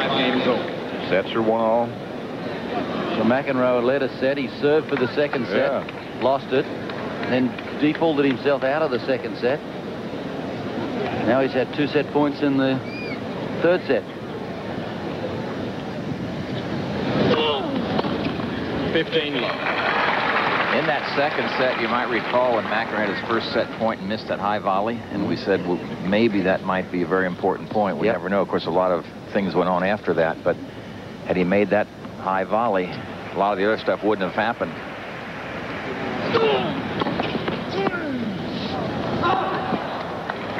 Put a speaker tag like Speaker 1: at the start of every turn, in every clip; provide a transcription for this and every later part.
Speaker 1: 5 games old.
Speaker 2: Sets are 1-all.
Speaker 3: So McEnroe led a set. He served for the second set, lost it, then defaulted himself out of the second set. Now he's had 2 set points in the third set.
Speaker 1: 15 low.
Speaker 4: In that second set, you might recall when McEnroe had his first set point and missed that high volley, and we said, well, maybe that might be a very important point. We never know. Of course, a lot of things went on after that, but had he made that high volley, a lot of the other stuff wouldn't have happened.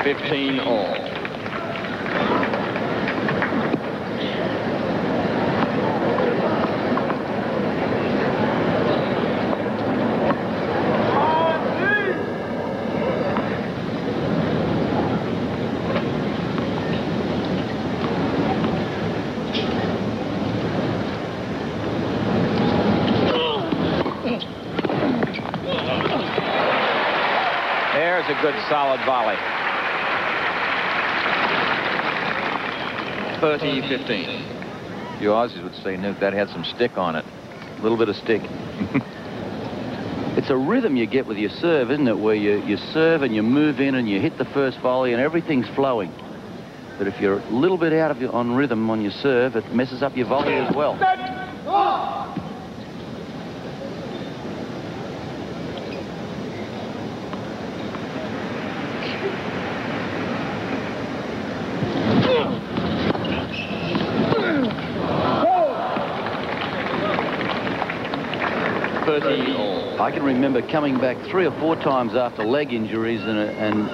Speaker 1: $15 all.
Speaker 4: There's a good solid volley.
Speaker 1: 30-15.
Speaker 4: You Aussies would say, Nuke, that had some stick on it.
Speaker 3: A little bit of stick. It's a rhythm you get with your serve, isn't it? Where you serve and you move in and you hit the first volley and everything's flowing. But if you're a little bit out of on rhythm on your serve, it messes up your volley as well. I can remember coming back 3 or 4 times after leg injuries and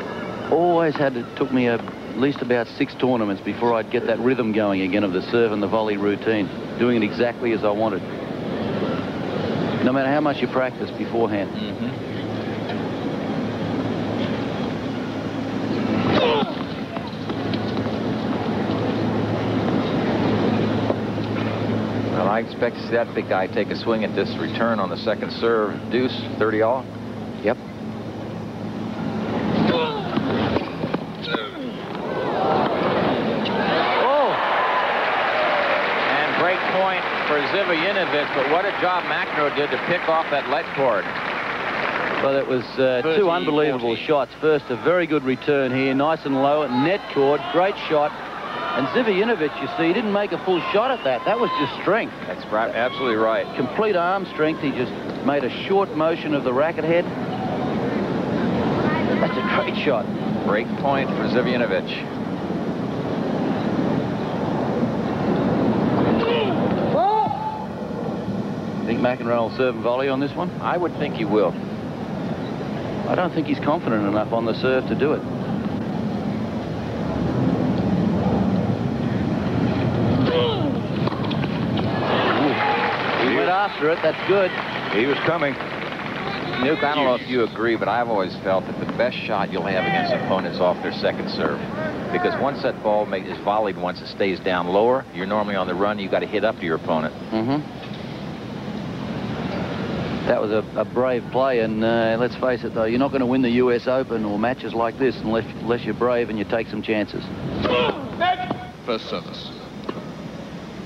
Speaker 3: always took me at least about 6 tournaments before I'd get that rhythm going again of the serve and the volley routine, doing it exactly as I wanted. No matter how much you practice beforehand.
Speaker 4: I expect to see that big guy take a swing at this return on the second serve. Deuce, 30 all.
Speaker 3: Yep.
Speaker 4: Oh! And break point for Zivojinovic, but what a job McEnroe did to pick off that lead cord.
Speaker 3: Well, it was 2 unbelievable shots. First, a very good return here, nice and low, net cord, great shot. And Zivojinovic, you see, he didn't make a full shot at that. That was just strength.
Speaker 4: That's right, absolutely right.
Speaker 3: Complete arm strength. He just made a short motion of the racket head. That's a great shot.
Speaker 4: Break point for Zivojinovic.
Speaker 3: Think McEnroe will serve and volley on this one?
Speaker 4: I would think he will.
Speaker 3: I don't think he's confident enough on the serve to do it. After it, that's good.
Speaker 2: He was coming.
Speaker 4: Nuke, I don't know if you agree, but I've always felt that the best shot you'll have against opponents off their second serve. Because once that ball is volleyed, once it stays down lower, you're normally on the run, you got to hit up to your opponent.
Speaker 3: That was a brave play, and let's face it, though, you're not going to win the US Open or matches like this unless you're brave and you take some chances.
Speaker 1: First service.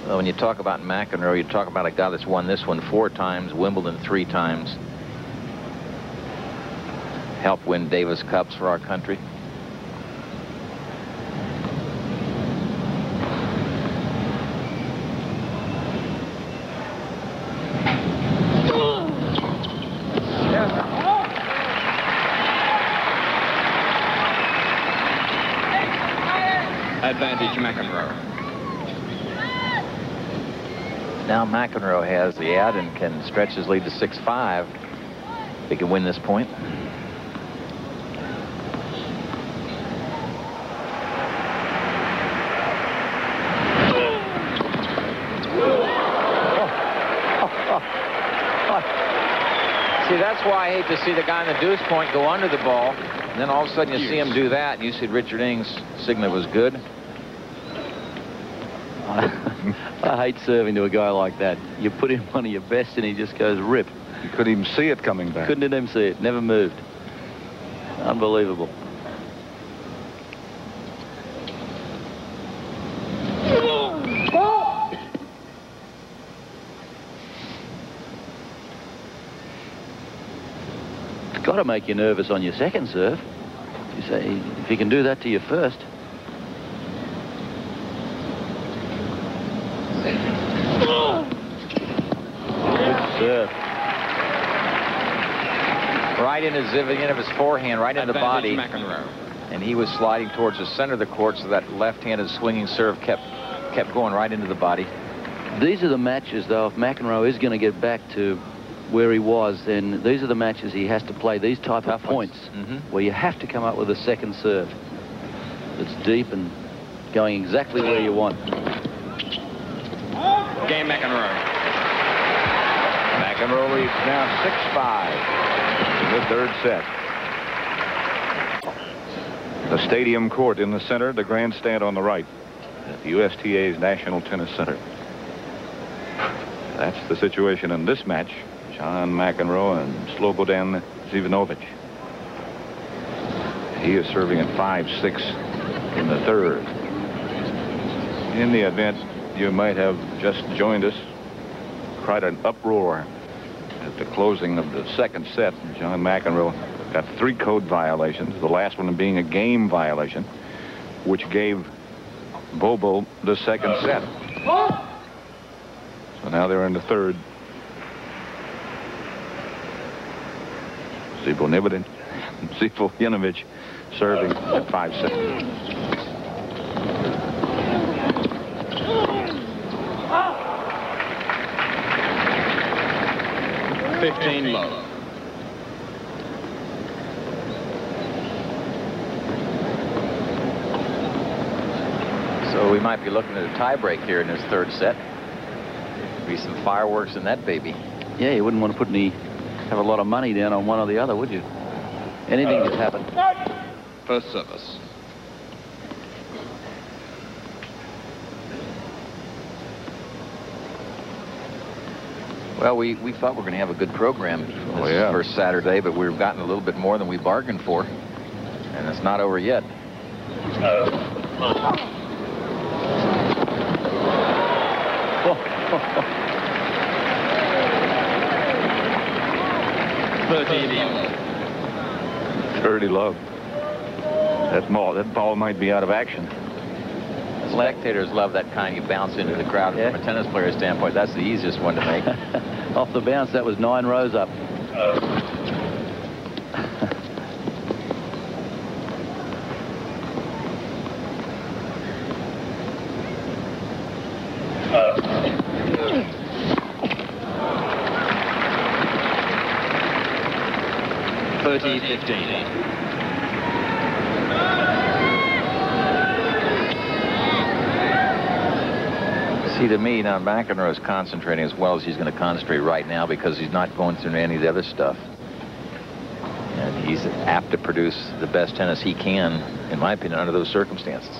Speaker 4: Well, when you talk about McEnroe, you talk about a guy that's won this one 4 times, Wimbledon 3 times. Helped win Davis Cups for our country.
Speaker 1: Advantage McEnroe.
Speaker 4: Now McEnroe has the ad and can stretch his lead to 6-5. He can win this point. See, that's why I hate to see the guy in the deuce point go under the ball, and then all of a sudden you see him do that, and you see Richard Ing's signal was good.
Speaker 3: I hate serving to a guy like that. You put in one of your best and he just goes rip.
Speaker 2: You couldn't even see it coming back.
Speaker 3: Couldn't even see it. Never moved. Unbelievable.
Speaker 5: Oh!
Speaker 3: to make you nervous on your second serve. You say, if you can do that to your first. Good serve.
Speaker 4: Right into Zivojinovic's forehand, right in the body.
Speaker 1: McEnroe.
Speaker 4: And he was sliding towards the center of the court, so that left-handed swinging serve kept going right into the body.
Speaker 3: These are the matches, though, if McEnroe is going to get back to where he was, then these are the matches he has to play, these type of points, where you have to come up with a second serve that's deep and going exactly where you want.
Speaker 1: Game McEnroe.
Speaker 2: McEnroe leads now 6-5 in the third set. The stadium court in the center, the grandstand on the right at the USTA's National Tennis Center. That's the situation in this match. John McEnroe and Slobodan Zivojinovic. He is serving at 5-6 in the third. In the event you might have just joined us, quite an uproar at the closing of the second set. John McEnroe got 3 code violations, the last one being a game violation, which gave Bobo the second set. So now they're in the third. Zivojinovic serving at 5-6.
Speaker 1: Low.
Speaker 4: So we might be looking at a tiebreak here in this third set. Be some fireworks in that baby.
Speaker 3: Yeah, you wouldn't want to have a lot of money down on one or the other, would you? Anything could happen.
Speaker 1: First service.
Speaker 4: Well, we thought we were going to have a good program this first Saturday, but we've gotten a little bit more than we bargained for. And it's not over yet.
Speaker 2: Dirty love. That ball might be out of action.
Speaker 4: Spectators love that kind. You bounce into the crowd. From a tennis player standpoint, that's the easiest one to make.
Speaker 3: Off the bounce, that was 9 rows up.
Speaker 4: See, to me, now McEnroe is concentrating as well as he's going to concentrate right now because he's not going through any of the other stuff. And he's apt to produce the best tennis he can, in my opinion, under those circumstances.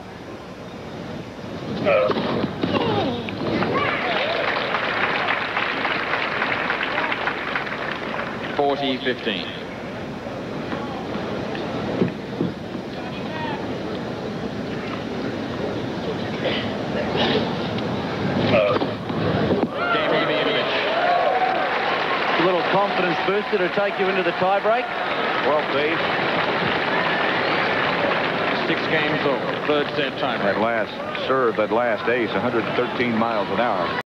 Speaker 3: A little confidence booster to take you into the tiebreak.
Speaker 2: Well played.
Speaker 1: 6 games over. Third set tiebreak.
Speaker 2: That last serve, that last ace, 113 miles an hour.